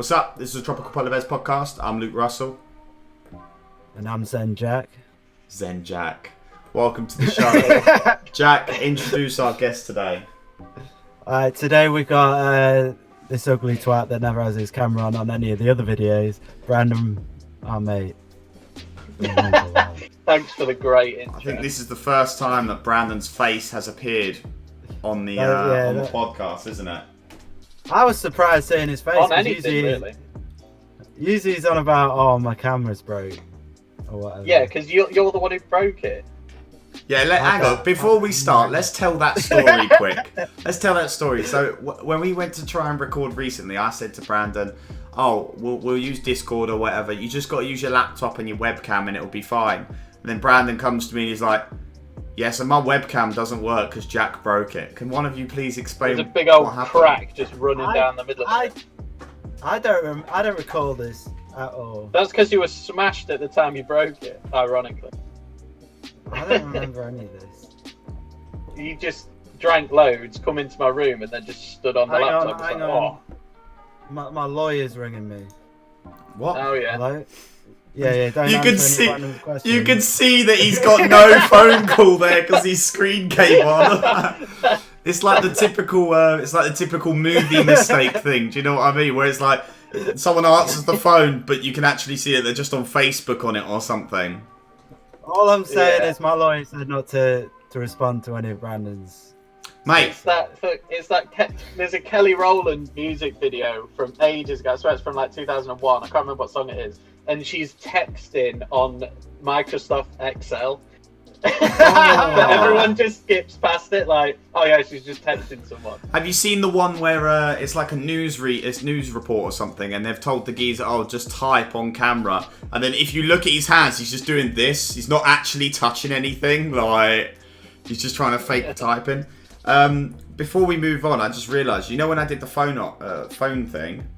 What's up? This is the Tropical Polar Bears podcast. I'm Luke Russell. And I'm Zen Jack. Zen Jack. Welcome to the show. Jack, introduce our guest today. Today we got this ugly twat that never has his camera on any of the other videos. Brandon, our mate. Thanks for the great intro. I think this is the first time that Brandon's face has appeared on the podcast, isn't it? I was surprised seeing his face. On anything, really. Usually he's on about, oh, my camera's broke. Or whatever. Yeah, because you're the one who broke it. Yeah, hang on. Before we start, let's tell that story quick. Let's tell that story. So when we went to try and record recently, I said to Brandon, oh, we'll use Discord or whatever. You just got to use your laptop and your webcam and it'll be fine. And then Brandon comes to me and he's like, yeah, so my webcam doesn't work because Jack broke it. Can one of you please explain There's a big old crack just running down the middle of it. I don't recall this at all. That's because you were smashed at the time you broke it, ironically. I don't remember any of this. You just drank loads, come into my room, and then just stood on the laptop. Hang on. My lawyer's ringing me. What? Oh, yeah. Hello? Yeah. Don't you can see that he's got no phone call there because his screen came on. It's like the typical movie mistake thing. Do you know what I mean? Where it's like someone answers the phone, but you can actually see that they're just on Facebook on it or something. All I'm saying is my lawyer said not to respond to any of Brandon's. Mate, there's a Kelly Rowland music video from ages ago. I swear it's from like 2001. I can't remember what song it is. And she's texting on Microsoft Excel. But everyone just skips past it like, oh yeah, she's just texting someone. Have you seen the one where it's like a news report or something, and they've told the geezer, oh, just type on camera, and then if you look at his hands, he's just doing this. He's not actually touching anything. Like, he's just trying to fake typing. Before we move on, I just realised, you know when I did the phone thing?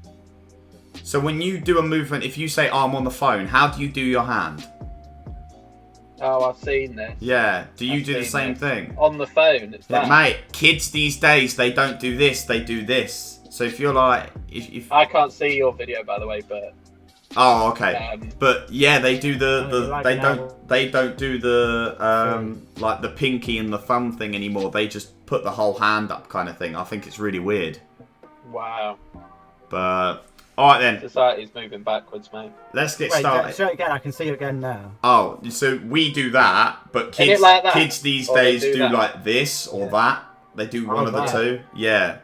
So when you do a movement, if you say, oh, I'm on the phone, how do you do your hand? Oh, I've seen this. Yeah. Do you do the same thing? On the phone, it's that. Mate, kids these days, they don't do this, they do this. So if you're like... if I can't see your video, by the way, but... Oh, okay. But yeah, they do they don't do the like the pinky and the thumb thing anymore. They just put the whole hand up kind of thing. I think it's really weird. Wow. But alright then. Society's moving backwards, mate. Let's get started. Show it again, I can see it again now. Oh, so we do that, but kids these days do like this or that. They do one of the two. Yeah.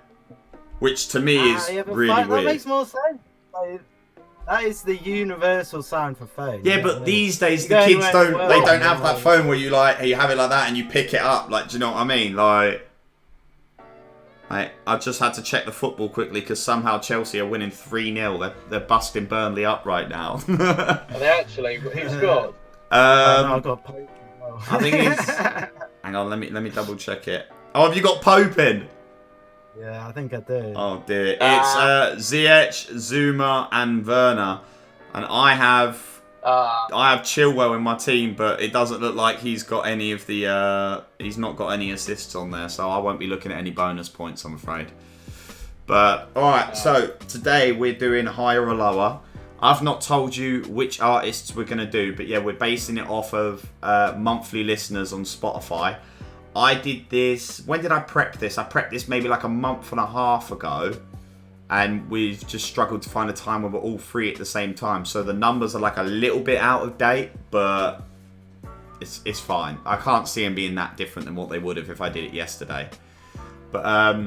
Which to me is really weird. That makes more sense. That is the universal sound for phone. Yeah, but these days the kids don't have that phone where you have it like that and you pick it up. Like, do you know what I mean? Like, I just had to check the football quickly because somehow Chelsea are winning 3-0. They're busting Burnley up right now. Are they actually? Who scored? I got Pope. I think it's... Hang on, let me double check it. Oh, have you got Pope in? Yeah, I think I do. Oh dear. It's Ziyech, Zuma and Werner. And I have Chilwell in my team, but it doesn't look like he's got any of the he's not got any assists on there, so I won't be looking at any bonus points, I'm afraid. But alright, so today we're doing higher or lower. I've not told you which artists we're gonna do, but yeah, we're basing it off of monthly listeners on Spotify. I did this... When did I prep this? I prepped this maybe like a month and a half ago. And we've just struggled to find a time where we're all free at the same time. So the numbers are like a little bit out of date. But it's fine. I can't see them being that different than what they would have if I did it yesterday. But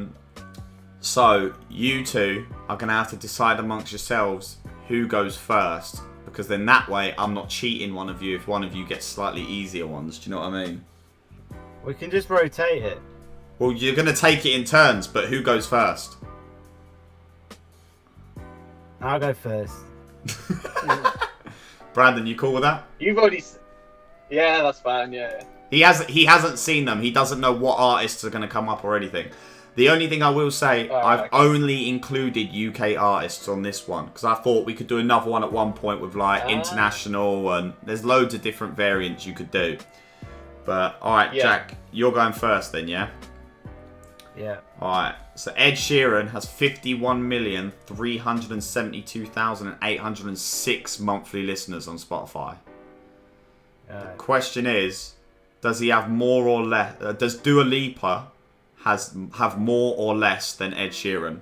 so you two are going to have to decide amongst yourselves who goes first. Because then that way I'm not cheating one of you if one of you gets slightly easier ones. Do you know what I mean? We can just rotate it. Well, you're going to take it in turns, but who goes first? I'll go first. Brandon, you cool with that? You've already... Yeah, that's fine, yeah. He hasn't seen them. He doesn't know what artists are going to come up or anything. The only thing I will say, I've only included UK artists on this one, because I thought we could do another one at one point with like international, and there's loads of different variants you could do. But, alright, Jack, you're going first then, yeah? Yeah. Alright, so Ed Sheeran has 51,372,806 monthly listeners on Spotify. The question is, does he have more or less? Does Dua Lipa have more or less than Ed Sheeran?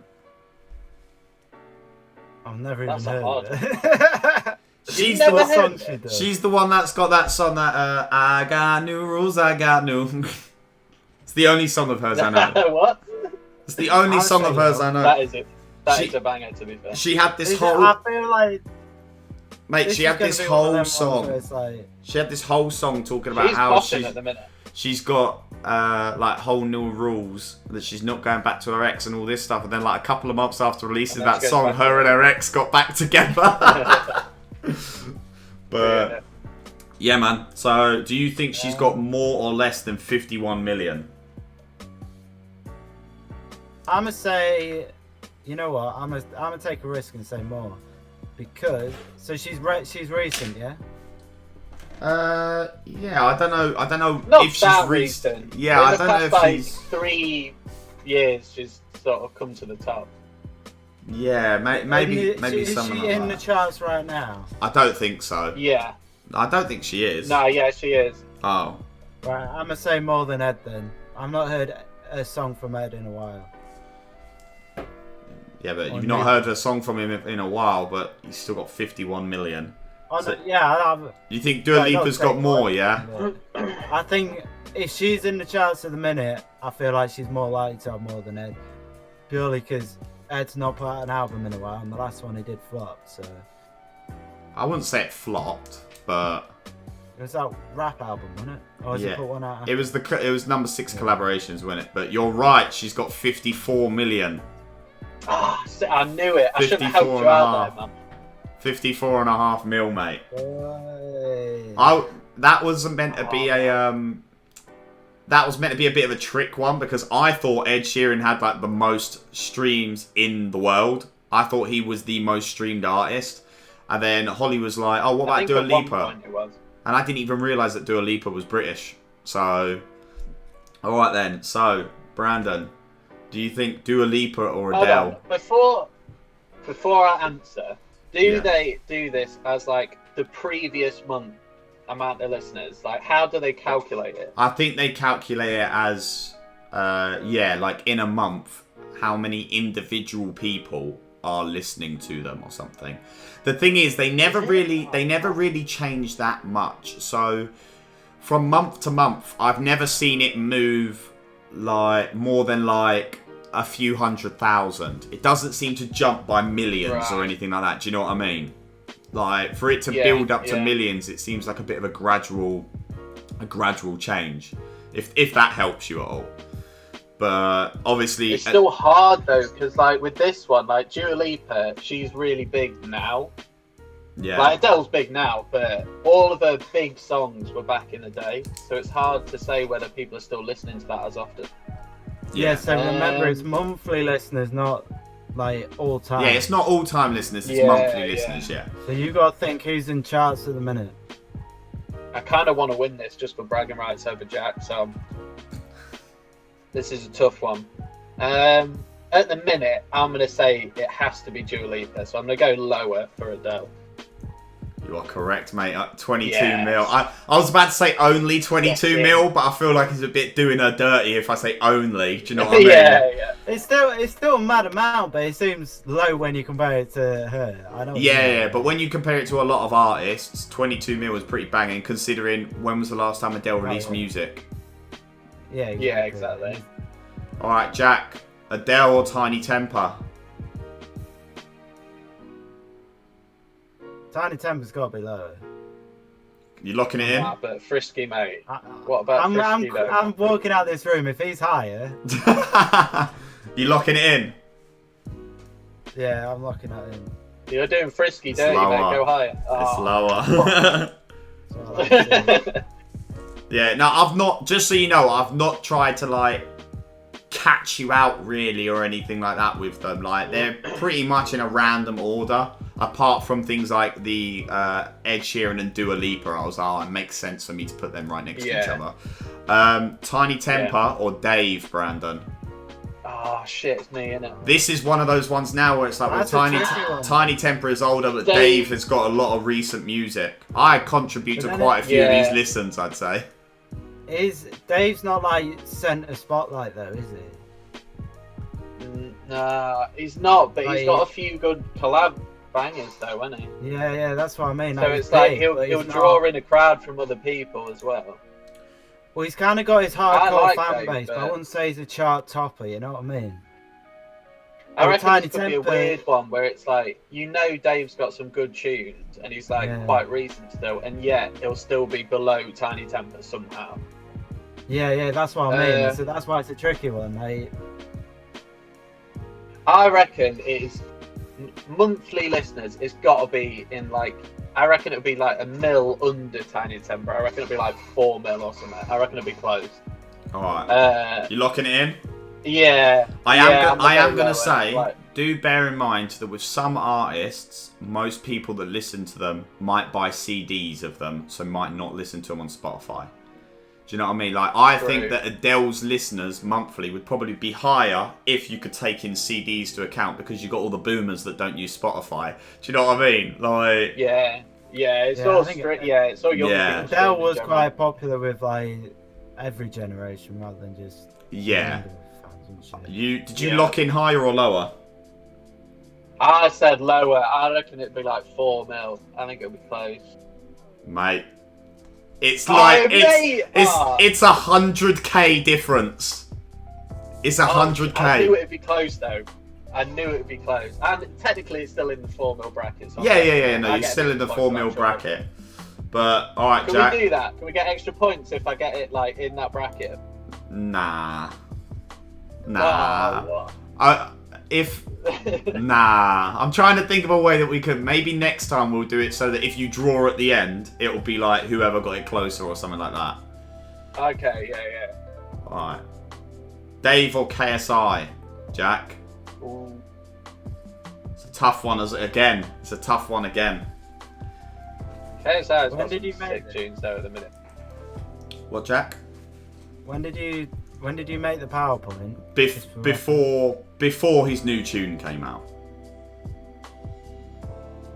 I've never even heard of it. She's She's the one that's got that song that I got new rules, I got new. It's the only song of hers I know. What? It's the only song of hers I know. That is it. That is a banger, to be fair. She had this whole. I feel like. Mate, she had this whole song. She had this whole song talking about how she's got like whole new rules that she's not going back to her ex and all this stuff. And then like a couple of months after releasing that song, her and her ex got back together. But yeah, man. So do you think she's got more or less than 51 million? I'm gonna say, you know what? I'm gonna take a risk and say more, because she's recent, yeah. Yeah, I don't know Not if she's recent. Yeah, I don't know if she's 3 years she's sort of come to the top. Yeah, maybe something like that. Is she in the charts right now? I don't think so. Yeah. I don't think she is. No, yeah, she is. Oh. Right, I'm gonna say more than Ed then. I've not heard a song from Ed in a while. Yeah, but you've not heard a song from him in a while, but he's still got 51 million. You think Dua Lipa's got more, yeah? I think if she's in the charts at the minute, I feel like she's more likely to have more than Ed. Purely because Ed's not put out an album in a while, and the last one he did flopped, so... I wouldn't say it flopped, but... It was that rap album, wasn't it? Or has he put one out? It was number 6 collaborations, wasn't it? But you're right, she's got 54 million. Ah, I knew it. I should have helped you out there, man. 54.5 mil, mate. Hey. That was meant to be a bit of a trick one, because I thought Ed Sheeran had like the most streams in the world. I thought he was the most streamed artist, and then Holly was like, "Oh, what about Dua Lipa?" And I didn't even realise that Dua Lipa was British. So, all right then. So, Brandon, do you think Dua Lipa or Adele? Before I answer, do they do this as like the previous month amount of listeners? Like, how do they calculate it? I think they calculate it as, like in a month, how many individual people are listening to them or something. The thing is, they never really change that much. So, from month to month, I've never seen it move like more than like a few 100,000. It doesn't seem to jump by millions or anything like that. Do you know what I mean? Like, for it to build up to millions, it seems like a bit of a gradual change. If that helps you at all. But obviously, it's still hard though, because like with this one, like Dua Lipa, she's really big now. Yeah. Like Adele's big now, but all of her big songs were back in the day, so it's hard to say whether people are still listening to that as often. Yeah. So remember, it's monthly listeners, not like all time. Yeah, it's not all time listeners; it's monthly listeners. Yeah. So you got to think who's in charts at the minute. I kind of want to win this just for bragging rights over Jack, so this is a tough one. At the minute, I'm going to say it has to be Dua Lipa, so I'm going to go lower for Adele. You are correct, mate. 22 mil. I was about to say only 22 mil, but I feel like it's a bit doing her dirty if I say only. Do you know what I mean? Yeah. It's still a mad amount, but it seems low when you compare it to her. I know. Yeah, but when you compare it to a lot of artists, 22 mil is pretty banging, considering when was the last time Adele released music? Yeah, exactly. All right, Jack. Adele or Tiny Temper? Tiny Temper's got to be lower. You locking it in? But Frisky, mate. What about Frisky, though? I'm walking out this room. If he's higher... You locking it in? Yeah, I'm locking that in. You're doing Frisky, don't you, mate? Go higher. It's lower. Yeah, no, I've not... Just so you know, I've not tried to, like, catch you out, really, or anything like that with them. Like, they're pretty much in a random order. Apart from things like the Ed Sheeran and Dua Lipa, I was like, it makes sense for me to put them right next to each other. Tiny Temper or Dave, Brandon? Oh shit, it's me, innit? This is one of those ones now where it's like, well, That's a tricky one. Tiny Temper is older, but Dave has got a lot of recent music. I contribute to quite a few of these listens, I'd say. Dave's not like centre spotlight though, is he? Nah, he's not, but he's got a few good collab bangers though, hasn't he? Yeah, that's what I mean. So it's like he'll draw in a crowd from other people as well. Well, he's kind of got his hardcore fan Dave, base, but I wouldn't say he's a chart topper, you know what I mean? I reckon this could be a weird one where it's like, Dave's got some good tunes and he's like quite recent still, and yet he'll still be below Tiny Temper somehow. Yeah, that's what I mean. So that's why it's a tricky one. I reckon it's monthly listeners. It's got to be in like, I reckon it'll be like a mil under Tiny Temper. I reckon it'll be like 4 mil or something. I reckon it'll be close. All right. You locking it in? Yeah. I am gonna say, do bear in mind that with some artists, most people that listen to them might buy CDs of them, so might not listen to them on Spotify. Do you know what I mean? Like, I think that Adele's listeners monthly would probably be higher if you could take in CDs to account, because you've got all the boomers that don't use Spotify. Do you know what I mean? Like, it's all strict. It's all young people. Adele was quite popular with like every generation rather than just Did you lock in higher or lower? I said lower. I reckon it'd be like 4 mil. I think it'll be close, mate. It's like it's 100k difference. It's 100k. I knew it'd be close though. I knew it'd be close, and technically it's still in the 4 mil bracket. So yeah. No, you're still in the 4 mil bracket. But all right, Jack. Can we do that? Can we get extra points if I get it like in that bracket? Nah. Oh, I'm trying to think of a way that we could. Maybe next time we'll do it so that if you draw at the end, it'll be like whoever got it closer or something like that. Okay, yeah. Alright. Dave or KSI, Jack? Ooh. It's a tough one again. It's a tough one again. KSI's got some sick tunes though at the minute. What, Jack? When did you make the PowerPoint? Before his new tune came out.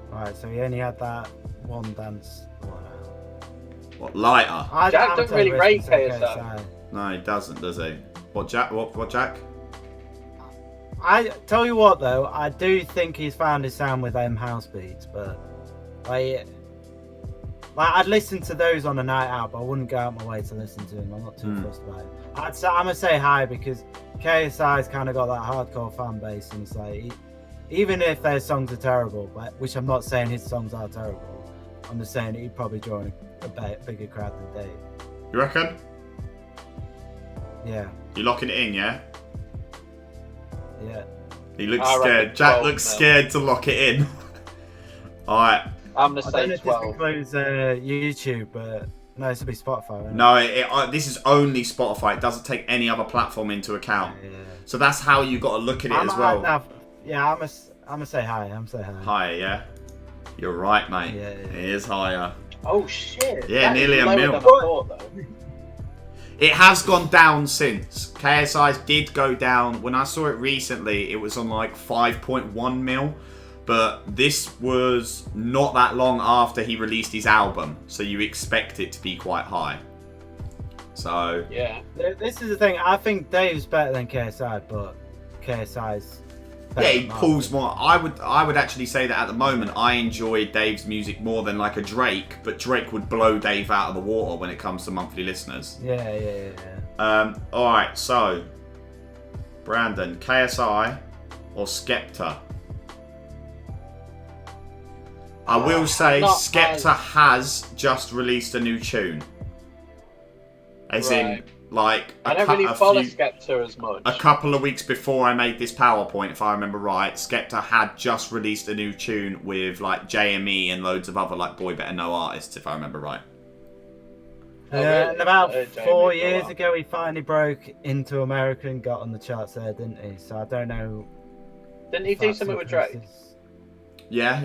Right, so he only had that one dance. What, Lighter? Jack doesn't really rate KSI. No, he doesn't, does he? What, Jack? What, Jack? I tell you what though, I do think he's found his sound with them house beats, but like I'd listen to those on a night out, but I wouldn't go out my way to listen to him. I'm not too fussed about it. I'm gonna say hi because KSI's kind of got that hardcore fan base, and it's like, even if their songs are terrible, which I'm not saying his songs are terrible, I'm just saying he'd probably draw a bigger crowd than Dave. You reckon? Yeah. You locking it in, yeah? Yeah. He looks scared. Jack looks scared to lock it in. Alright. I'm gonna say 12. I don't know if this includes YouTube, but no, this will be Spotify. No, this is only Spotify. It doesn't take any other platform into account. Yeah. So that's how you got to look at it as well. I'm gonna say hi. I'm say hi. Higher, yeah. You're right, mate. Yeah. It is higher. Oh shit. Yeah, that nearly a mil. It has gone down since. KSI's did go down. When I saw it recently, it was on like 5.1 mil. But this was not that long after he released his album, so you expect it to be quite high. So yeah, this is the thing. I think Dave's better than KSI, but KSI's he pulls more. I would actually say that at the moment I enjoy Dave's music more than like a Drake, but Drake would blow Dave out of the water when it comes to monthly listeners. Yeah. All right, so Brandon, KSI or Skepta? I will say Skepta has just released a new tune. As in, like... I don't really follow Skepta as much. A couple of weeks before I made this PowerPoint, if I remember right, Skepta had just released a new tune with, like, JME and loads of other, like, Boy Better Know artists, if I remember right. Yeah, and about 4 years ago, he finally broke into America and got on the charts there, didn't he? So I don't know... Didn't he do something with Drake? Yeah.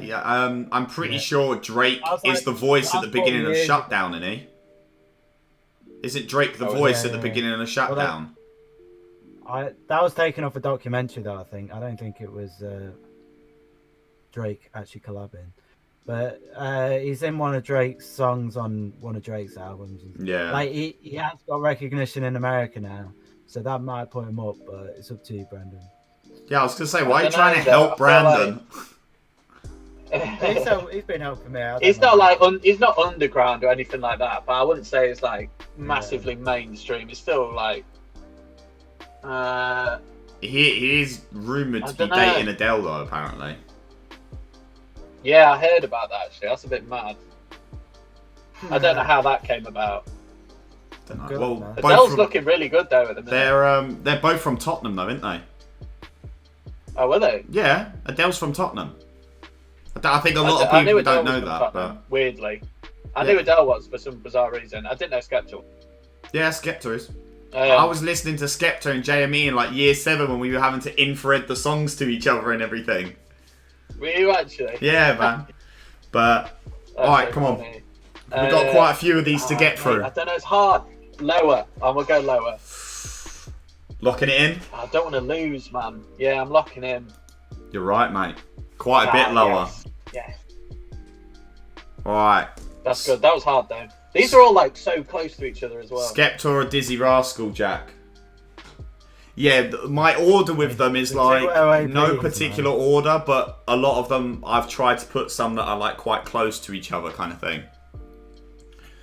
I'm pretty sure Drake is the voice at the beginning of Shutdown, isn't he? Isn't Drake the voice at the beginning of Shutdown? That was taken off a documentary, though. I don't think it was Drake actually collabing, but he's in one of Drake's songs on one of Drake's albums. Yeah. Like he has got recognition in America now, so that might put him up. But it's up to you, Brandon. Yeah, I was gonna say, why are you trying to help Brandon? He's been helping me out. He's not like he's not underground or anything like that, but I wouldn't say it's like massively mainstream. It's still like. He is rumored to be dating Adele though, apparently. Yeah, I heard about that actually. That's a bit mad. I don't know how that came about. Don't know. Good, well, Adele's looking really good though at the minute. They're both from Tottenham though, aren't they? Oh, were they? Yeah, Adele's from Tottenham. I think a lot of people don't know that, but weirdly, I knew Adele was for some bizarre reason. I didn't know Skepta. Yeah, Skepta is. I was listening to Skepta and JME in like year 7 when we were having to infrared the songs to each other and everything. Were you actually? Yeah, man. But alright, come on. We've got quite a few of these to get through. I don't know, it's hard. Lower. I'm gonna go lower. Locking it in? I don't want to lose, man. Yeah, I'm locking in. You're right, mate. Quite a bit lower. Yes. Alright. That's good. That was hard though. These are all like so close to each other as well. Skepta or Dizzy Rascal, Jack? Yeah, my order with them is like no particular order, but a lot of them I've tried to put some that are like quite close to each other kind of thing.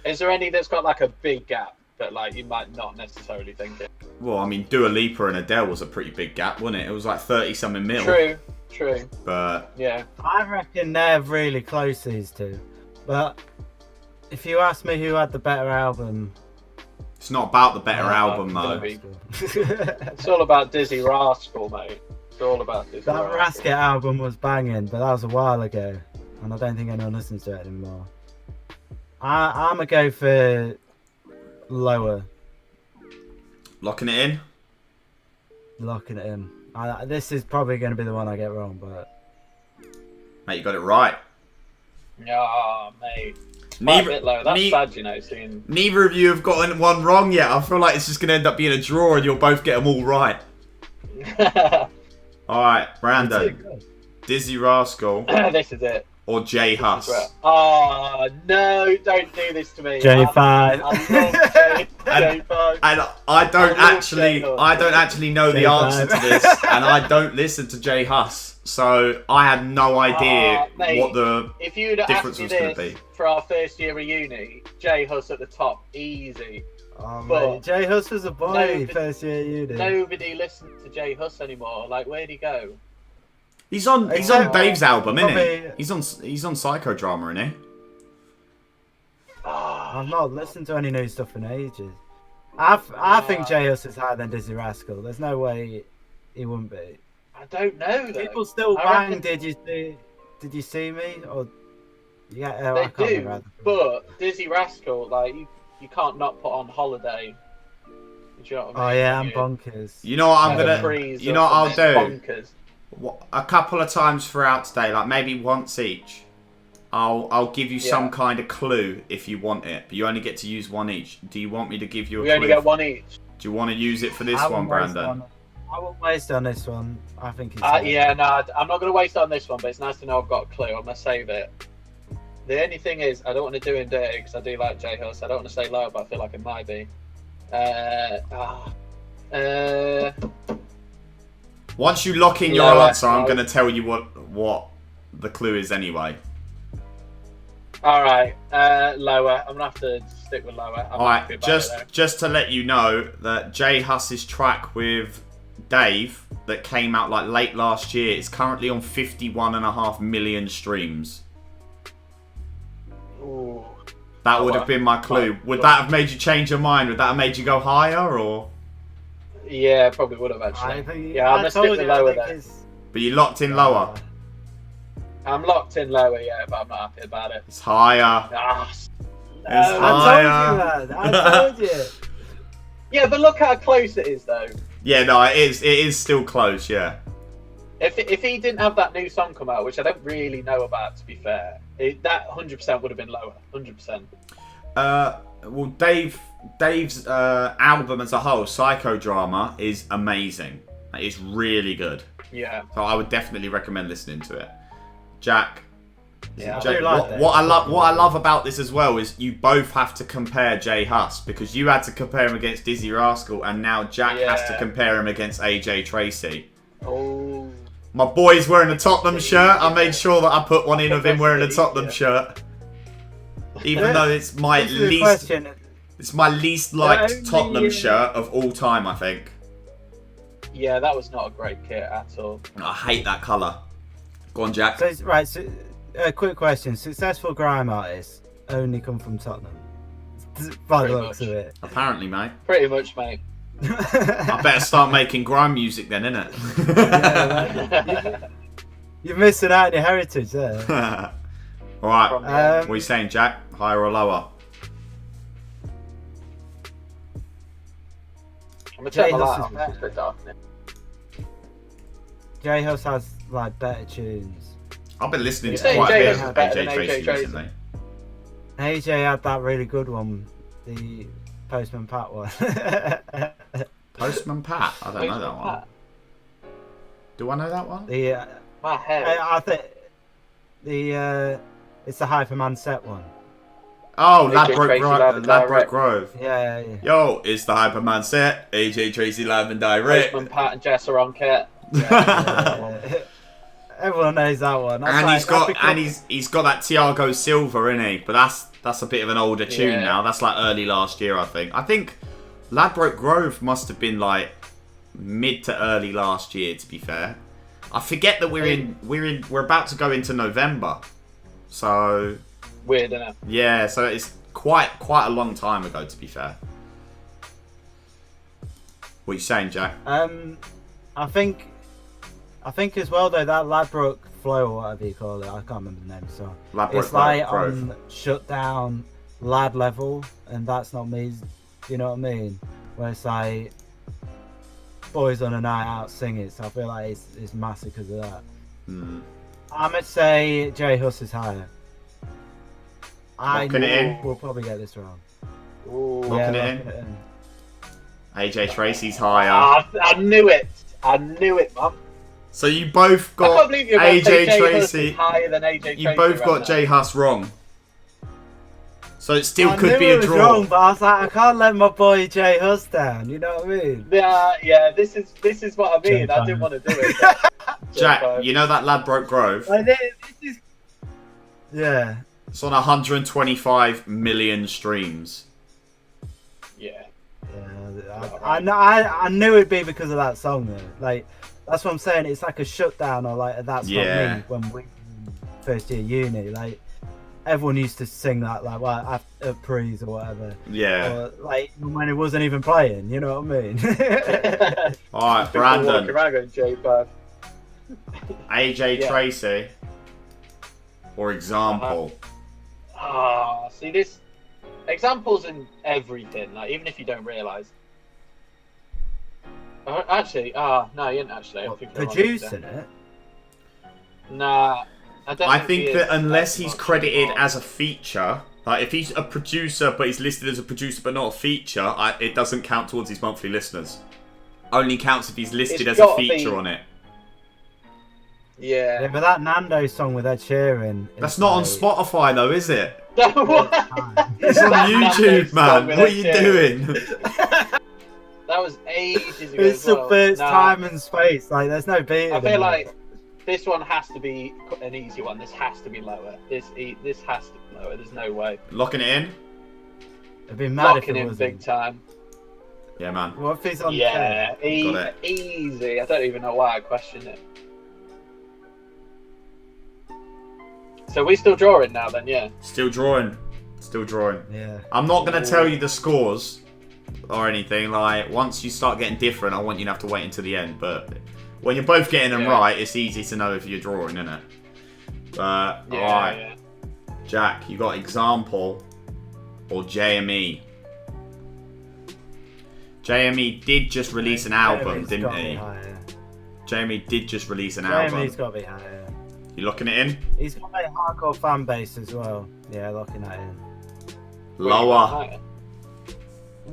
Is there any that's got like a big gap that like you might not necessarily think it? Well, I mean, Dua Lipa and Adele was a pretty big gap, wasn't it? It was like 30-something mil. True. But yeah, I reckon they're really close, these two. But if you ask me who had the better album, it's not about the better album though. It's all about Dizzy Rascal, mate. It's all about Dizzy That Rascal. Rascal album was banging, but that was a while ago, and I don't think anyone listens to it anymore. I'm gonna go for lower. Locking it in? Locking it in. This is probably going to be the one I get wrong, but... Mate, you got it right. Yeah, mate. Quite a bit low. That's sad, you know, seeing... Neither of you have gotten one wrong yet. I feel like it's just going to end up being a draw and you'll both get them all right. Alright, Brandon. Dizzy Rascal. This is it. Or J Hus. Oh, no, don't do this to me. J5. I love J5. And I don't actually know the answer to this, and I don't listen to J Hus, so I had no idea mate, what the if you'd difference was going to be. For our first year of uni, J Hus at the top, easy. Oh, mate, J Hus was a boy first year uni. Nobody listens to J Hus anymore. Like, where'd he go? He's on Dave's album, isn't he? He's on Psychodrama, isn't he? I've not listened to any new stuff in ages. I think J Hus is higher than Dizzy Rascal. There's no way he wouldn't be. I don't know though. People still bang. Did you see me? Or they do, but Dizzy Rascal, like you can't not put on Holiday. Do you know what I mean? Oh yeah, and Bonkers. You know what I'm gonna? You know what I'll do? Bonkers. A couple of times throughout today, like maybe once each, I'll give you some kind of clue if you want it, but you only get to use one each. Do you want me to give you a clue? We only get one each. Do you want to use it for this one, Brandon? I won't waste on this one. I think it's yeah, no, I'm not going to waste on this one, but it's nice to know I've got a clue. I'm going to save it. The only thing is, I don't want to do it dirty because I do like J Hus. I don't want to say low, but I feel like it might be. Once you lock in your answer, I'm going to tell you what the clue is anyway. Alright, lower. I'm going to have to stick with lower. Alright, just to let you know that J Hus's track with Dave that came out like late last year is currently on 51.5 million streams. Ooh. That would have been my clue. Would that have made you change your mind? Would that have made you go higher, or...? Yeah, probably would have actually. I'm gonna stick with lower then. But you locked in lower. I'm locked in lower, yeah, but I'm not happy about it. It's higher. It's higher. I told you. Yeah, but look how close it is, though. Yeah, no, it is. It is still close. Yeah. If he didn't have that new song come out, which I don't really know about, to be fair, that 100% would have been lower. 100%. Well, Dave's album as a whole, Psychodrama, is amazing. It's really good. Yeah. So I would definitely recommend listening to it. Jack. Yeah, Jack, I do like that. what I love about this as well is you both have to compare Jay Huss, because you had to compare him against Dizzy Rascal, and now Jack has to compare him against AJ Tracy. Oh. My boy's wearing a Tottenham shirt. I made sure that I put one in of him wearing a Tottenham shirt. Even though it's my least liked Tottenham shirt of all time, I think. Yeah, that was not a great kit at all. I hate that colour. Go on, Jack. So, right, so, quick question. Successful grime artists only come from Tottenham. By the looks of it. Apparently, mate. Pretty much, mate. I better start making grime music then, innit? You're missing out on your heritage there. Alright, what are you saying, Jack? Higher or lower? I'm gonna check my light off. It's a bit dark, isn't it? Jay Huss has like better tunes. I've been listening You to say quite Jay a bit Huss of is better AJ than Tracy AJ Tracy? recently. AJ had that really good one, the Postman Pat one. Postman Pat? I don't know that one. Pat. Do I know that one? The My head. I think it's the Hyperman set one. Oh, AJ Tracy live and Ladbroke direct. Grove. Yeah. Yo, it's the Hyperman set. AJ Tracy live and direct. Postman Pat and Jess are on kit. Everyone knows that one. And he's got that Thiago Silva, in he? But that's a bit of an older tune now. That's like early last year, I think. I think Ladbroke Grove must have been like mid to early last year, to be fair. I forget that we're about to go into November. So Weird, isn't it? yeah, so it's quite a long time ago, to be fair. What are you saying, Jack? I think as well though that Ladbroke flow or whatever you call it, I can't remember the name. So Ladbroke it's like Grove. on shut down lad level, and that's not me. You know what I mean? Where it's like boys on a night out singing. So I feel like it's massive because of that. Hmm. I'm gonna say Jay Huss is higher. I Locking it in? We'll probably get this wrong. Ooh. Locking it in? locking it in. AJ Tracy's higher. Ah, I knew it, man. So you both I can't got believe you're about to say AJ Jay Huss is Tracy. higher than AJ Tracy. You both right got now. Jay Huss wrong. So it still I could knew be it a was draw. wrong, but I was like, I can't let my boy Jay Huss down. You know what I mean? Yeah, this is what I mean. I didn't want to do it. but- Jack, you know that Ladbroke Grove? Like, this is... Yeah. It's on 125 million streams. Yeah. I knew it'd be because of that song though. Like that's what I'm saying. It's like a shutdown or like that's Yeah. not me when we first year uni. Like everyone used to sing that like after pre's or whatever. Yeah. Or like when it wasn't even playing. You know what I mean? Alright, Walking Brandon. around going J5. AJ Yeah. Tracy. Or example. Ah, see this examples in everything. Like even if you don't realise. Actually, no, you didn't actually. I think you're wrong Producing there. it. Nah, I don't. I he think is. that unless That's he's not credited true. as a feature, like if he's a producer but he's listed as a producer but not a feature, it doesn't count towards his monthly listeners. Only counts if he's listed It's as a gotta feature be- on it. Yeah, Yeah. but that Nando song with Ed Sheeran. That's not on like- Spotify though, is it? What? It's on That YouTube, Nando's song man. with What are Ed you Sheeran. doing? That was ages ago. It as well. subverts Nah, time and space. Like there's no beat. I feel like this one has to be an easy one. This has to be lower. This has to be lower. There's no way. Locking it in? it'd be mad Locking if it in wasn't. big time. Yeah, man. What if he's on? Yeah, Got it. easy. I don't even know why I questioned it. So we still drawing now then, yeah. Still drawing. Still drawing. Yeah. I'm not going to tell you the scores or anything. Like, once you start getting different, I want you to have to wait until the end. But when you're both getting them Yeah. right, it's easy to know if you're drawing, isn't it? Yeah, Alright. yeah. Jack, you got example or JME? JME did just release an album, Jeremy's didn't gotta be he? higher. JME did just release an Jeremy's album. got to be higher. You looking it in? He's got a hardcore fan base as well. Yeah, locking that in. Lower. Higher.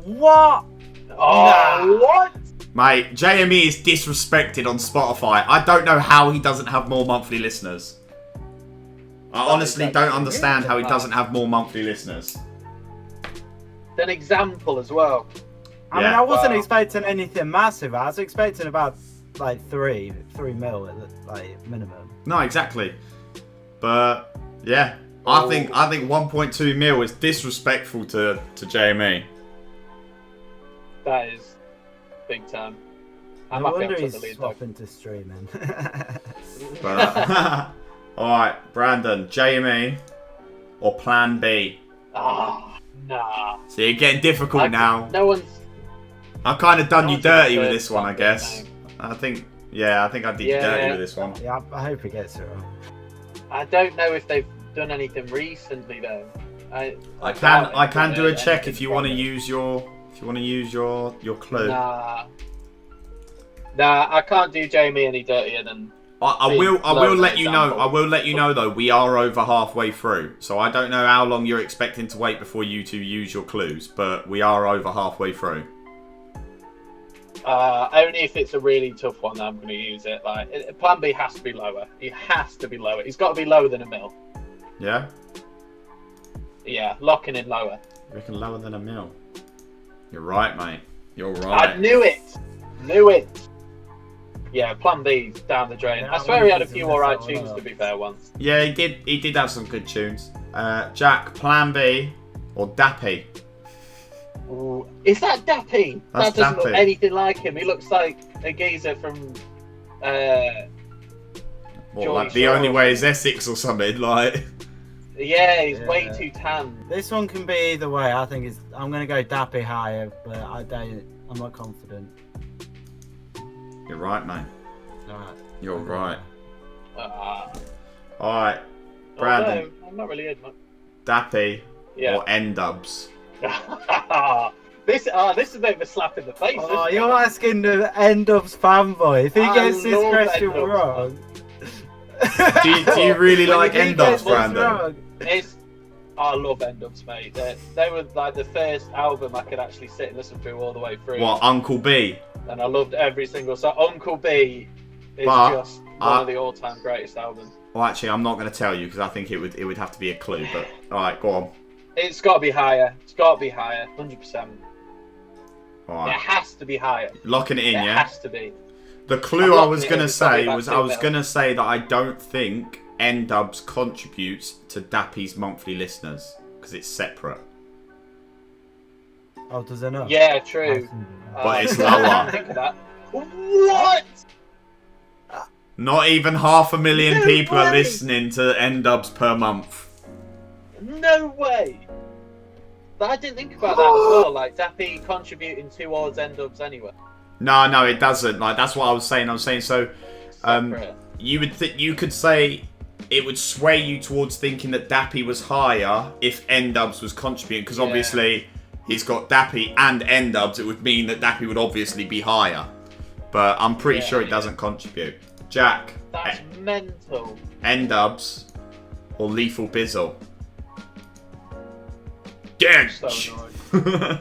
What? Oh, what? Mate, JME is disrespected on Spotify. I don't know how he doesn't have more monthly listeners. I honestly don't understand how he doesn't have more monthly listeners. An example as well. I mean, I wasn't expecting anything massive. I was expecting about like 3 mil at like minimum. No, exactly. But yeah, I think 1.2 mil is disrespectful to JME. That is big time. I No wonder he's swapping to streaming. But, alright, Brandon, JME or Plan B? Nah. So you're getting difficult now. No one's. I've kind of done you dirty with this one, I guess. I think I did you dirty with this one. Yeah, I hope he gets it wrong. I don't know if they've done anything recently though. I can do a check if you want to use your clue. Nah, I can't do Jamie any dirtier than. I will let you know. I will let you know though. We are over halfway through, so I don't know how long you're expecting to wait before you two use your clues, but we are over halfway through. Only if it's a really tough one that I'm going to use it. Like Plan B has to be lower. It has to be lower. It's got to be lower than a mil. Yeah. Yeah, locking in lower. You reckon lower than a mil? You're right, mate. You're right. I knew it. Knew it. Yeah, Plan B's down the drain. I swear he had a few alright tunes to be fair once. Yeah, he did. He did have some good tunes. Jack, Plan B or Dappy? Ooh, is that Dappy? That's that doesn't Dappy. look anything like him. He looks like a geezer from. Like The Only Way Is Essex or something like. Yeah, he's way too tan. This one can be either way. I think I'm gonna go Dappy higher, but I'm not confident. You're right, mate. Alright. You're right. Alright, Brandon. No, I'm not really heard much. Dappy or N-Dubs? This is a bit of a slap in the face. Oh, you're asking the N-Dubs fanboy. If he gets this question wrong. Do you really like N-Dubs, Brandon? I love N-Dubs, mate. They were like the first album I could actually sit and listen to all the way through. What, Uncle B? And I loved every single song. Uncle B is just one of the all-time greatest albums. Well, actually, I'm not going to tell you because I think it would have to be a clue. But all right, go on. It's got to be higher. It's got to be higher, 100%. All right. It has to be higher. Locking it in, It yeah. has to be. The clue I was going to say was that I don't think N-Dubs contributes to Dappy's monthly listeners because it's separate. Oh, does it not? Yeah, true. But it's I lower. didn't think of that. What? Not even 500,000 people are listening to N-Dubs per month. No way. But I didn't think about that as well. Like Dappy contributing towards N-Dubs anyway. No, it doesn't. Like that's what I was saying. So, you could say it would sway you towards thinking that Dappy was higher if N-Dubs was contributing, because obviously he's got Dappy and N-Dubs. It would mean that Dappy would obviously be higher, but I'm pretty sure it doesn't contribute. Jack, that's mental. N-Dubs or Lethal Bizzle? Gench! So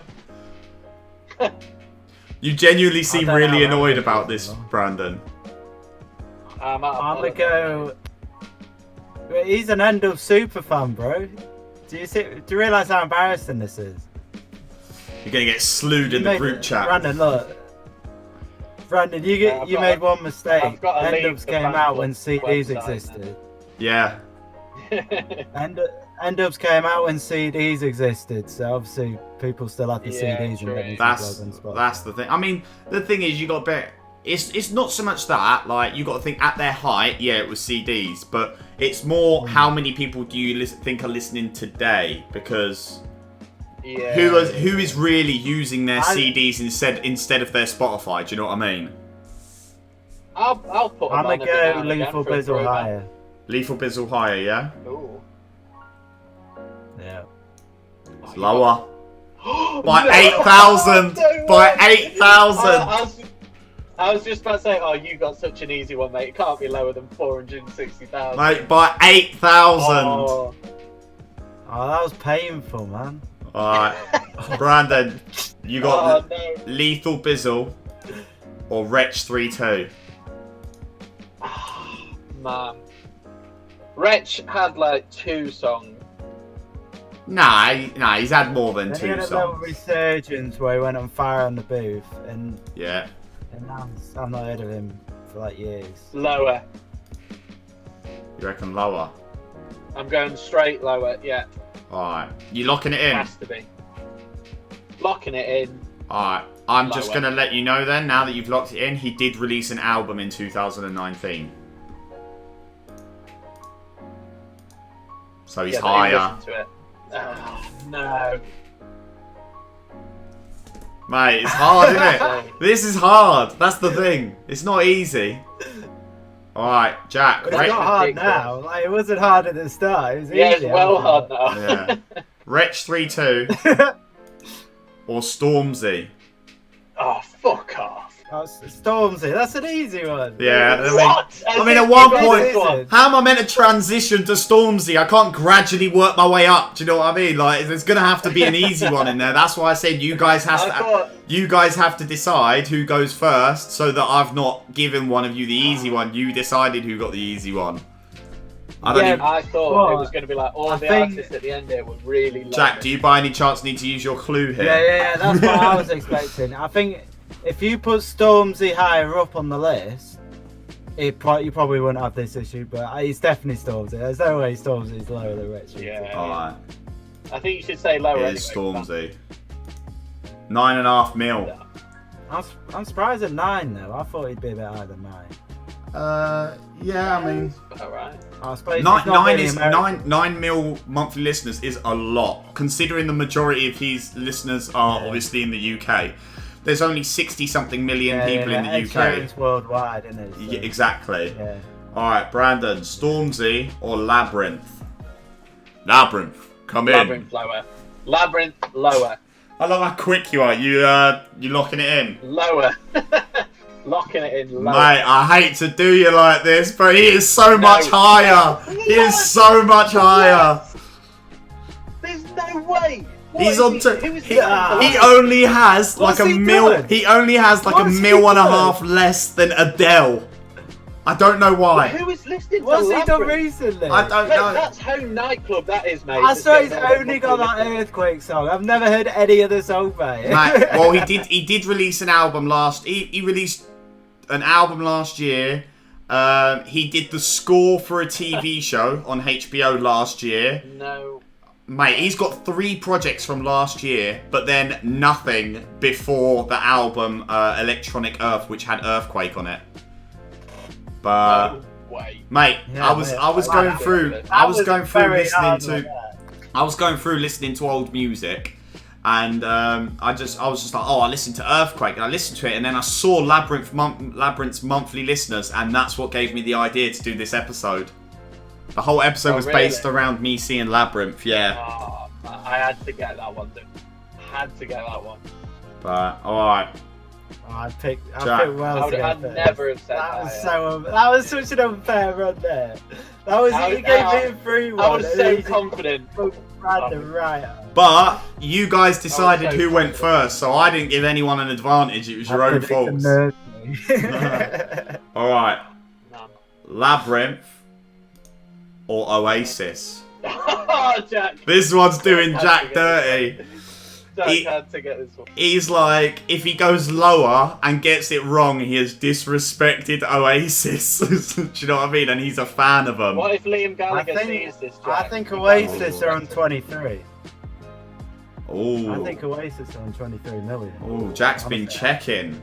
You genuinely seem really annoyed about this, Brandon. I'm gonna go. He's an N-Dubs super fan, bro. Do you realise how embarrassing this is? You're gonna get slewed in the group chat. Brandon, look. Brandon, you made one mistake. N-Dubs came out when CDs existed. Yeah. N-Dubs came out when CDs existed, so obviously people still had the CDs. True. And That's the thing. I mean, the thing is, you got to bet. It's not so much that, like, you got to think at their height, it was CDs, but it's more how many people do you think are listening today? Because who is really using their CDs instead of their Spotify? Do you know what I mean? I'll put. I'm gonna go Lethal Bizzle higher. Lethal Bizzle higher, yeah. Ooh. Yeah. It's lower. By 8,000! By 8,000! I was just about to say, you got such an easy one, mate. It can't be lower than 460,000. Mate, by 8,000! Oh, that was painful, man. Alright. Brandon, you got no. Lethal Bizzle or Wretch 3-2? Man. Wretch had like 2 songs. Nah, he's had more than Then 2 he had a little songs. resurgence where he went on fire on the booth, and Yeah. I've not heard of him for like years. Lower. You reckon lower? I'm going straight lower, yeah. Alright. You locking it in? Has to be. Locking it in. Alright. I'm just Lower. going to let you know then, now that you've locked it in, he did release an album in 2019. So he's Yeah, but higher. listen to it. Oh, no. Mate, it's hard, isn't it? This is hard. That's the thing. It's not easy. Alright, Jack. But it's not hard now. Like, it wasn't hard at the start. It was Yeah, easy it's well after. hard now. Yeah. Wretch 3-2 or Stormzy? Oh, fuck off. Oh, Stormzy, that's an easy one. Yeah, What? I mean, at one point, how am I meant to transition to Stormzy? I can't gradually work my way up. Do you know what I mean? Like, there's gonna have to be an easy one in there. That's why I said you guys have to decide who goes first, so that I've not given one of you the easy one. You decided who got the easy one. I thought it was going to be like all the artists at the end here were really low. Jack, do you by any chance need to use your clue here? Yeah, that's what I was expecting. I think if you put Stormzy higher up on the list, you probably wouldn't have this issue, but it's definitely Stormzy. There's no way Stormzy's lower than Rich. Yeah. Alright. I think you should say lower. It is Stormzy. 9.5 mil. I'm surprised at 9 though. I thought he'd be a bit higher than 9. Yeah, I mean, Alright. I suppose 9 mil monthly listeners is a lot, considering the majority of his listeners are obviously in the UK. There's only 60-something million people in the UK. It's worldwide, isn't it? So, Yeah, exactly. Yeah. Alright, Brandon, Stormzy or Labyrinth? Labyrinth, come in. Labyrinth lower. Labyrinth lower. I love how quick you are. You locking it in? Lower. Locking it in lower. Mate, I hate to do you like this, but he is so much higher. He is so much higher. There's no way. He's on. He he only has like What's a he mil. doing? He only has like What's a he mil and a doing? half less than Adele. I don't know why. Who is listening to What's he done Labyrinth? recently? I don't Mate, know. that's home nightclub. That is, mate. I swear he's Just getting only got that Earthquake song. I've never heard any other song by it. Mate, well, he did release an album last. He released an album last year. He did the score for a TV show on HBO last year. No. Mate, he's got 3 projects from last year, but then nothing before the album Electronic Earth, which had Earthquake on it. But No way. mate, Yeah, I was going through listening to old music, and I was just like, oh, I listened to Earthquake, and I listened to it, and then I saw Labyrinth's monthly listeners, and that's what gave me the idea to do this episode. The whole episode was based around me seeing Labyrinth, yeah. Oh, I had to get that one, dude. Had to get that one. But alright. I picked Jack. Wells. I'd never have said That was that. that was such an unfair run there. That was he gave me a free one. I was so confident. Random right. But you guys decided so who went confident. first, so I didn't give anyone an advantage. It was your own fault. Alright. No. Labyrinth or Oasis? Oh, Jack. This one's doing Jack dirty. Jack He- had to get this one. He's like, if he goes lower and gets it wrong, he has disrespected Oasis. Do you know what I mean? And he's a fan of them. What if Liam Gallagher sees this, Jack? I think Oasis are on 23. Oh, I think Oasis are on 23 million. oh, Jack's been Honestly. checking.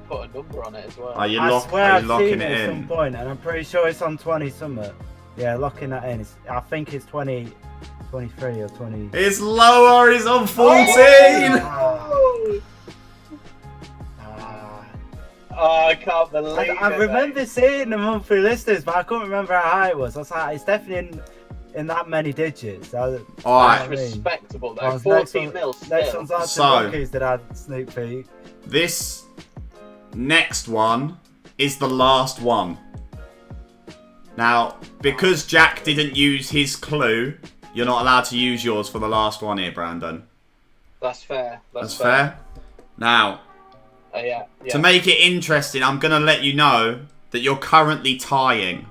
Put a number on it as well. Are you, I swear are I've you locking seen it it at some in? point, and I'm pretty sure it's on 20 something. Yeah, locking that in. I think it's 20, 23 or 20. It's lower. He's on 14. Oh, I can't believe it. I remember seeing the monthly listers, but I couldn't remember how high it was. I was like, it's definitely in that many digits. Alright. That's respectable though. Oh, 14 mil still. Next one's Arctic So- Monkeys that had sneak peek. This next one is the last one. Now, because Jack didn't use his clue, you're not allowed to use yours for the last one here, Brandon. That's fair. That's fair. Now, yeah. to make it interesting, I'm going to let you know that you're currently tying.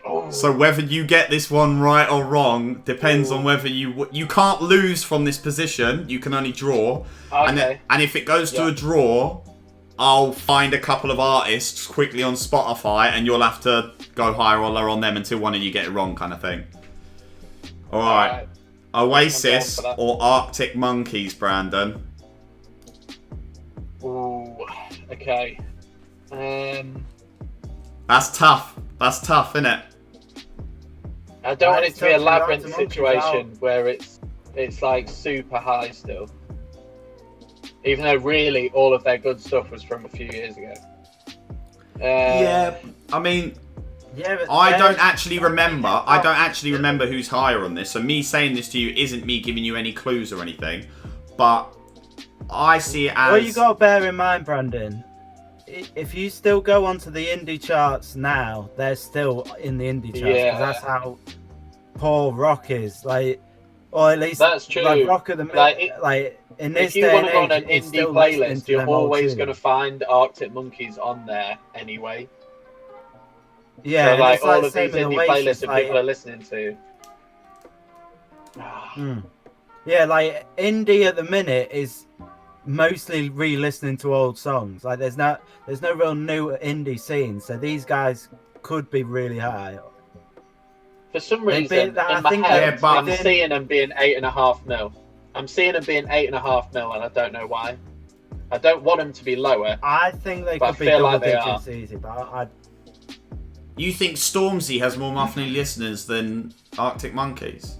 Oh. So whether you get this one right or wrong depends on whether you can't lose from this position. You can only draw. Okay. And if it goes to a draw, I'll find a couple of artists quickly on Spotify, and you'll have to go higher or lower on them until one of you get it wrong, kind of thing. All right. Oasis or Arctic Monkeys, Brandon? Ooh. Okay. That's tough. That's tough, isn't it? I don't want it to be a labyrinth situation where it's like super high still. Even though really all of their good stuff was from a few years ago. Yeah, I mean, but I don't actually remember. I don't actually remember who's higher on this. So me saying this to you isn't me giving you any clues or anything. But I see it as... Well, you got to bear in mind, Brandon, if you still go onto the indie charts now, they're still in the indie charts. Yeah. That's how poor rock is. Like, or at least that's true. Like rock of the like in this if you day want and to go on age, an it's indie still playlist, you're them old always tunes. going to find Arctic Monkeys on there anyway. Yeah, so and like it's all like of same these with indie Oasis, playlists that like, people are listening to. Yeah, like indie at the minute is mostly re-listening to old songs. Like there's no real new indie scene, so these guys could be really high. For some reason, in my head, I'm seeing them being 8.5 mil. I'm seeing them being 8.5 mil, and I don't know why. I don't want them to be lower. I think they could be double digits easy, but You think Stormzy has more monthly listeners than Arctic Monkeys?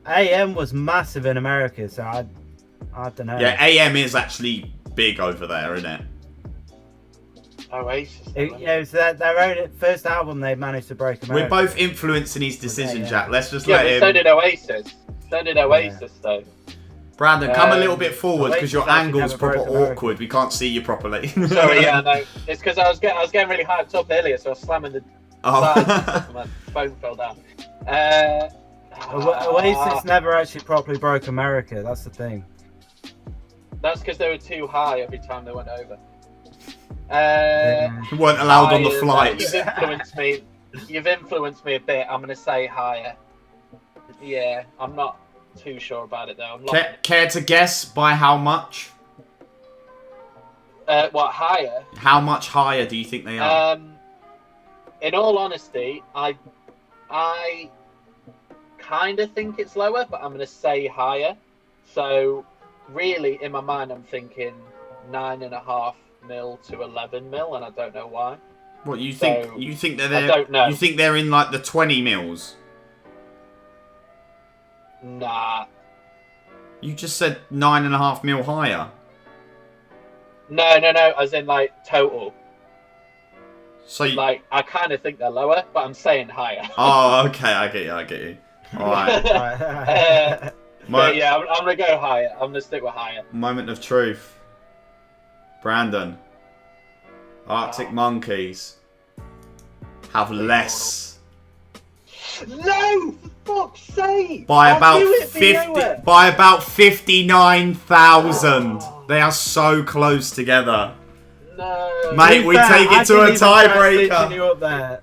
AM was massive in America, so I don't know. Yeah, AM is actually big over there, isn't it? Oasis. So their own first album they managed to break America. We're both influencing his decision, Jack. Let's just let him. Yeah, but so did Oasis. So did Oasis, though. Brandon, come a little bit forward because your angle's proper awkward. We can't see you properly. Sorry, yeah, no. It's because I was getting really hyped up earlier, so I was slamming the sides and my phone fell down. Oasis never actually properly broke America. That's the thing. That's because they were too high every time they went over. You weren't allowed on the flights. You've influenced me a bit. I'm going to say higher. Yeah, I'm not too sure about it though. Care to guess by how much? What, higher? How much higher do you think they are? In all honesty, I kind of think it's lower, but I'm going to say higher. So really, in my mind, I'm thinking 9.5 mil to 11 mil, and I don't know why. What you think? So, you think they're there? I don't know. You think they're in like the 20 mils? Nah. You just said 9.5 mil higher. No. As in like total. So like I kind of think they're lower, but I'm saying higher. Oh, okay. I get you. All right. Yeah, I'm gonna go higher. I'm gonna stick with higher. Moment of truth. Brandon. Arctic Monkeys have less. No, for fuck's sake! By about 59,000. They are so close together. No, mate, we take it to a tiebreaker.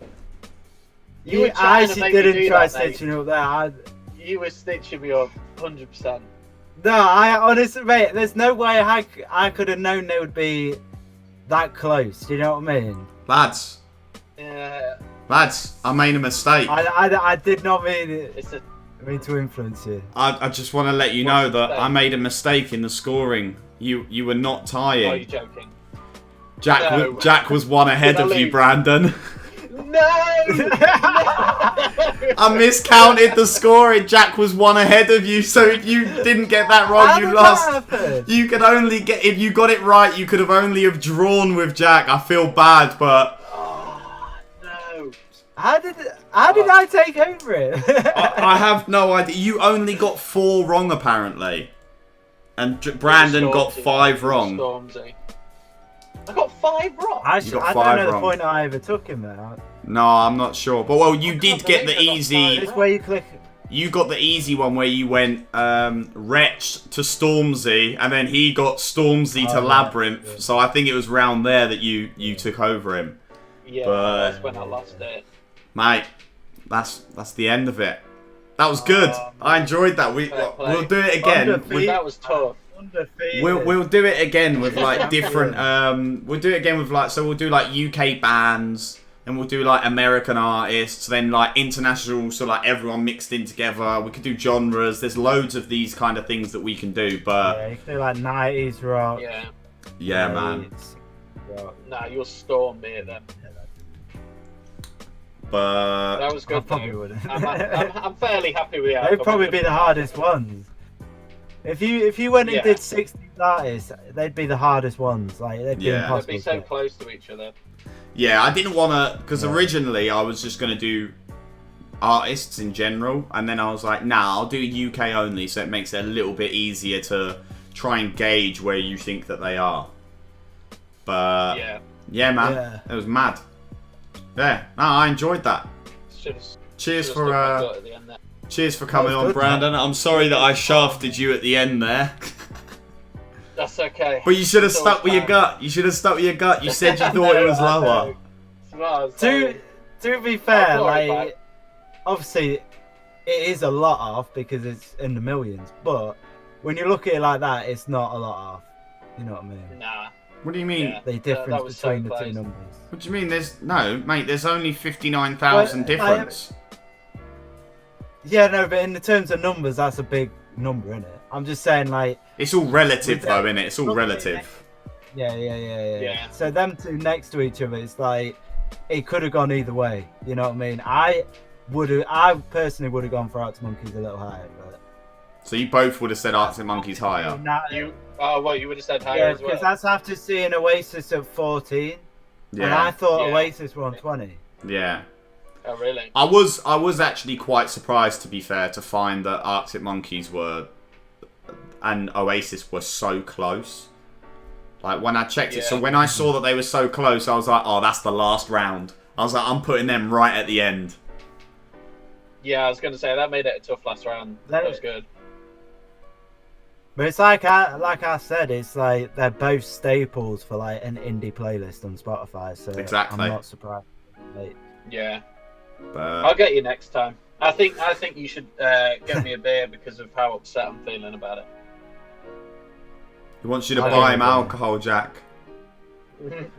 You actually didn't try stitching you up there. You were stitching me up 100%. No, I honestly, mate, there's no way I could have known they would be that close. Do you know what I mean? Lads. Yeah. Lads, I made a mistake. I did not mean it. I mean to influence you. I just want to let you know that I made a mistake in the scoring. You were not tying. Are you joking? Jack was one ahead of you, Brandon. No! I miscounted the scoring. Jack was one ahead of you, so if you didn't get that wrong, you lost. You could only get, if you got it right, you could have only have drawn with Jack. I feel bad, but no. How did I take over it? I have no idea. You only got 4 wrong apparently, and Brandon got 5 wrong. Stormzy. I got 5 wrong. I don't know the point I ever took him there. No, I'm not sure. But well, you did get the easy. This where you click. You got the easy one where you went Wretch to Stormzy, and then he got Stormzy to Labyrinth. Yeah. So I think it was round there that you took over him. Yeah, that's when I lost it. Mate, that's the end of it. That was good. I enjoyed that. We'll do it again. That was tough. We'll do it again with like different. We'll do it again with like, so we'll do like UK bands. And we'll do like American artists, then like international, so like everyone mixed in together. We could do genres. There's loads of these kind of things that we can do, but yeah, you can do like 90s rock. Yeah, man. Nah, you'll storm me then. But that was good. I probably wouldn't. I'm fairly happy with it. They'd probably be the hardest ones. If you went and did 60 artists, they'd be the hardest ones. Like they'd be impossible. They'd be so close to each other. Yeah, I didn't want to, because originally I was just going to do artists in general, and then I was like, nah, I'll do UK only, so it makes it a little bit easier to try and gauge where you think that they are. But, yeah man, it was mad. Yeah, no, I enjoyed that. Cheers for coming on, Brandon. I'm sorry that I shafted you at the end there. That's okay. But you should have stuck with your gut. You should have stuck with your gut. You said you thought it was lower. To be fair, like obviously it is a lot off because it's in the millions. But when you look at it like that, it's not a lot off. You know what I mean? Nah. What do you mean? The difference between the two numbers. What do you mean? There's only 59,000 difference. Yeah, no, but in the terms of numbers, that's a big number, isn't it? I'm just saying, like... It's all relative, though, isn't it? It's all relative. Yeah. So them two next to each other, it's like... It could have gone either way. You know what I mean? I personally would have gone for Arctic Monkeys a little higher, but... So you both would have said Arctic Monkeys higher? You would have said higher as well? Yeah, because that's after seeing Oasis at 14. Yeah. And I thought Oasis were on 20. Yeah. Oh, really? I was actually quite surprised, to be fair, to find that Arctic Monkeys and Oasis were so close. Like, when I checked it, so when I saw that they were so close, I was like, oh, that's the last round. I was like, I'm putting them right at the end. Yeah, I was going to say, that made it a tough last round. That was good. But it's like I said, it's like they're both staples for like an indie playlist on Spotify, so exactly. I'm not surprised. Yeah. But... I'll get you next time. I think you should get me a beer because of how upset I'm feeling about it. He wants you to buy him alcohol, Jack.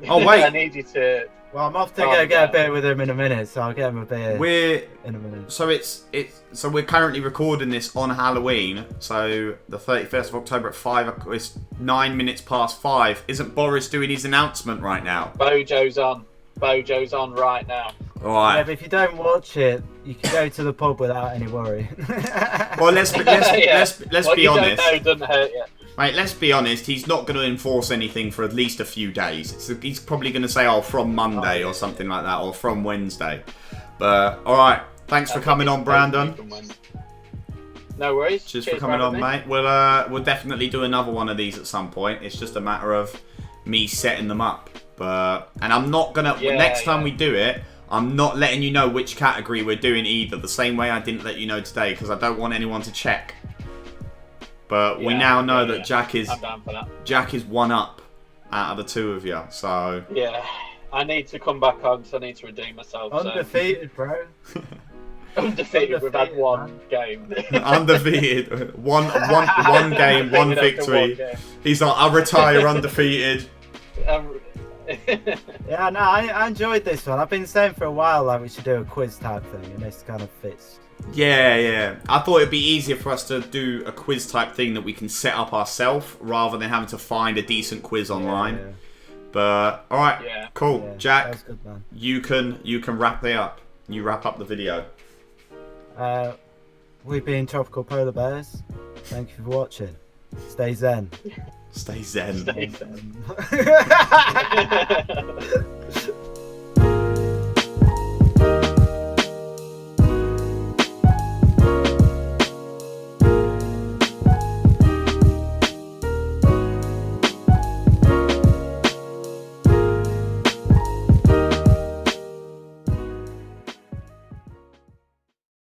Oh wait! I need you to. Well, I'm off to go get a beer with him in a minute, so I'll get him a beer. In a minute. So we're currently recording this on Halloween. So the 31st of October at 5. It's 9 minutes past 5. Isn't Boris doing his announcement right now? Bojo's on right now. All right. Yeah, but if you don't watch it, you can go to the pub without any worry. Well, let's be honest. What you don't know doesn't hurt you. Mate, let's be honest, he's not going to enforce anything for at least a few days. He's probably going to say, oh, from Monday or something like that, or from Wednesday. But, alright, thanks for coming on, Brandon. No worries. Cheers for coming on, mate. We'll definitely do another one of these at some point. It's just a matter of me setting them up. And I'm not going to, next time we do it, I'm not letting you know which category we're doing either, the same way I didn't let you know today, because I don't want anyone to check. But we now know that Jack is one up out of the two of you. So yeah, I need to come back on because I need to redeem myself. Undefeated, bro. Undefeated. We've had one game. Undefeated. One game, one victory. He's like, I retire undefeated. Yeah, no, I enjoyed this one. I've been saying for a while like we should do a quiz type thing, and this kind of fits. Yeah. I thought it'd be easier for us to do a quiz type thing that we can set up ourselves rather than having to find a decent quiz online. Yeah. But alright, cool. Yeah, Jack, good, man. You can wrap it up. You wrap up the video. We've been Tropical Polar Bears. Thank you for watching. Stay zen. Stay zen. Stay zen.